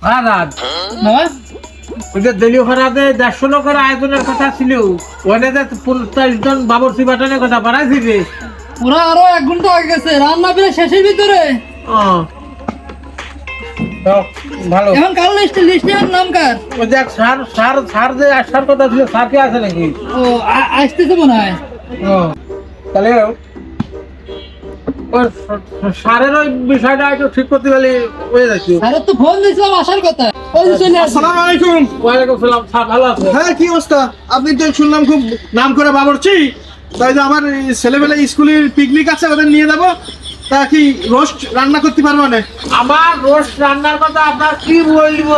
রাত ওই যে দলীয় খরাতে 150 লোকের আয়োজনের কথা ছিল, ওখানে যে 50 জন বাবরচি বাটানের কথা বাড়াইছি রে। ওরা আরো 1 ঘন্টা আগে গেছে, রান্না প্রায় শেষের ভিতরে। ভালো। এখন কাল লিস্টে নাম কার? ওই দেখ স্যার যে আসার কথা ছিল, স্যার কি আছে নাকি? ও আসতেছে মনে হয়। তাহলে স্যারের ওই বিষয়টা একটু ঠিক করতে পারলে হয়ে যাচ্ছে। স্যারের তো ফোন দিয়েছিলাম আসার কথা। আসসালামু আলাইকুম। ওয়ালাইকুম সালাম। স্যার ভালো আছে? হ্যাঁ, কি অবস্থা? আপনি তো শুনলাম খুব নাম করে বাবরচি, তাই তো আমার ছেলেবেলা স্কুলের পিকনিক আছে, ওদের নিয়ে যাবো। তা কি রোস্ট রান্না করতে পারবো না? আমার রোস্ট রান্নার কথা আপনার কি বলবো,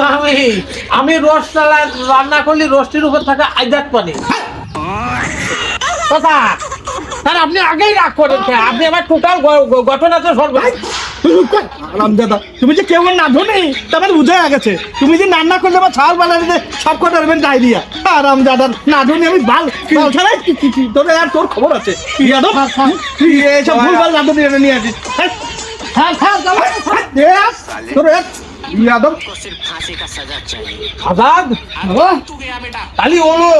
আমি রোস্ট রান্না করলে রোস্টের উপর থাকা আইজাত পানি কথা। স্যার আপনি আগেই রাগ করেন, আপনি আমার টোটাল ঘটনা তো সর্বনাশ। আরামদাদা, তুমি যে কেমন না ধরে তারপর বুঝে গেছে, তুমি যে রান্না করলে বা ছাল বানালে সব কটা দেবেন ডায়রিয়া। আরামদাদা না ধরে আমি বাল ছাড়াই তোর আর তোর খবর আছে। এইসব ভুলভাল রাঁধুনি নিয়ে আসিস। তোর यादव फांसी का सजा चाहिए। আজাদ তালি হলো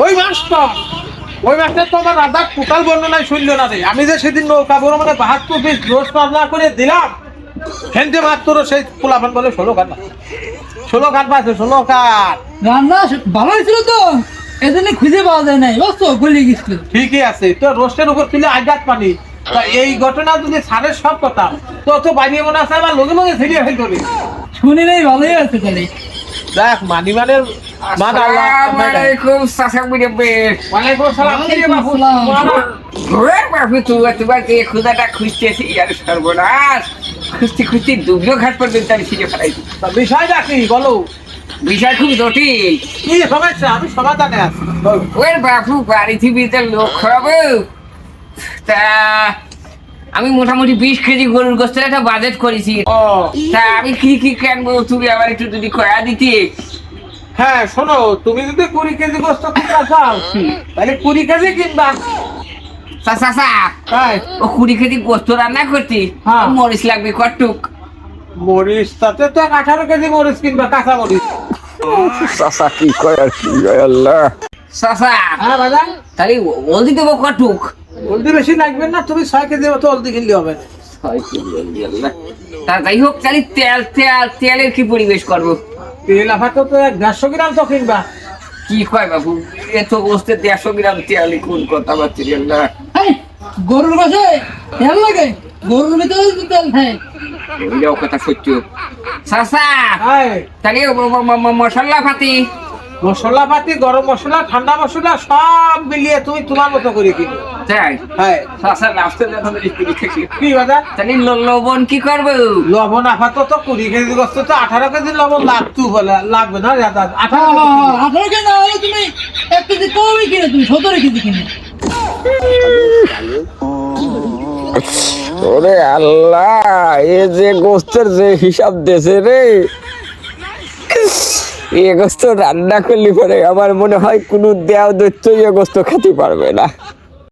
ওই মাস্টার তো আমার আজাদ টোটাল বর্ণনায় শুনল না রে। আমি যে সেদিন নৌকা বড় মানে 72 পিস রোস্ট রান্না করে দিলাম, খেলতে মাত্র সেই পোলাপান বলে 16 কাঠ পাইছে। 16 কাঠ রান্না ভালো হয়েছিল তো, এজন্য খুঁজে পাওয়া যায় নাই, বুঝছো? গলি গেছিল। ঠিকই আছে, তো রোস্টের উপর তুলে আজাদ পানি। তা এই ঘটনা যদি সারের সব কথা তো বানিয়ে মনে আছে আমার লগে লগে ছিড়িয়ে ফেল করি। শুনি নাই, ভালোই আছে তাহলে। দেখ মানিমানের Assalamualaikum sasamune be. ওয়ালাইকুম সালাম। কি রে বাবু? ঘুরে বাবু তোমার যে খুদাটা খুঁজতেছি আর সর্বনাশ, খুঁজতে দুবলো ঘাট পর্যন্ত আমি ছিঁড়ে ফেলাইছি। তা বিষয়টা কি বলো? বিষয় খুব জটিল। কি সমস্যা? আমি সমাধানে আছি। ওই বাবু বাড়ি থেকে লোক খাবো, তা আমি মোটামুটি 20 কেজি গরুর গোস্তের একটা বাজেট করেছি। ও তা আমি কি কেনবো, তুমি আবার একটু যদি কয়া দিতে। হ্যাঁ শোনো, তুমি যদি 20 কেজি গোস্ত কিনতে চাও তাহলে 20 কেজি কিনবা। চাচা তাই ও 20 কেজি গোস্ত রান্না করতে হ্যাঁ। মরিচ লাগবে কটুক? মরিচ তাতে তো 18 কেজি মরিচ কিনবা, কাঁচা মরিচ। চাচা কি কয় আর কি কয় আল্লাহ। চাচা হ্যাঁ বাজান, তাহলে হলদি দেবো কটুক? হলদি বেশি লাগবে না, তুমি 6 কেজি মতো হলদি কিনলে হবে না। তা যাই হোক, তাহলে তেলের কি পরিবেশ করবো? তেল আপাতত তো 150 গ্রাম তো কিনবা। কি কয় বাবু, এত বসতে 150 গ্রাম তেল কোন কথা বাচ্চি আল্লাহ। এই, গরুর বাসে তেল লাগে? গরুর ভিতরে তো তেল খায়। ওইটাও কথা সত্য। চাচা হ্যাঁ, তাহলে মশলা পাতি? মশলা পাতি, গরম মশলা, ঠান্ডা মশলা সব মিলিয়ে তুমি তোমার মতো করে কিনো। তাই হ্যাঁ। চাচা লাস্টে যখন কি বাজার? তাহলে লবণ কি করবো? লবণ আপাতত 20 কেজি গোস্ত তো 18 কেজি লবণ লাগবে না দাদা। 18 18 কেজি না হলে তুমি 1 কেজি কমই কিনে, তুমি 17 কেজি কিনে। ওরে আল্লাহ, এ যে গোস্তের যে হিসাব দেছে রে, এ গোস্ত রান্না করলে পরে আমার মনে হয় কোনো দেও দৈত্য এ গোস্ত খেতে পারবে না।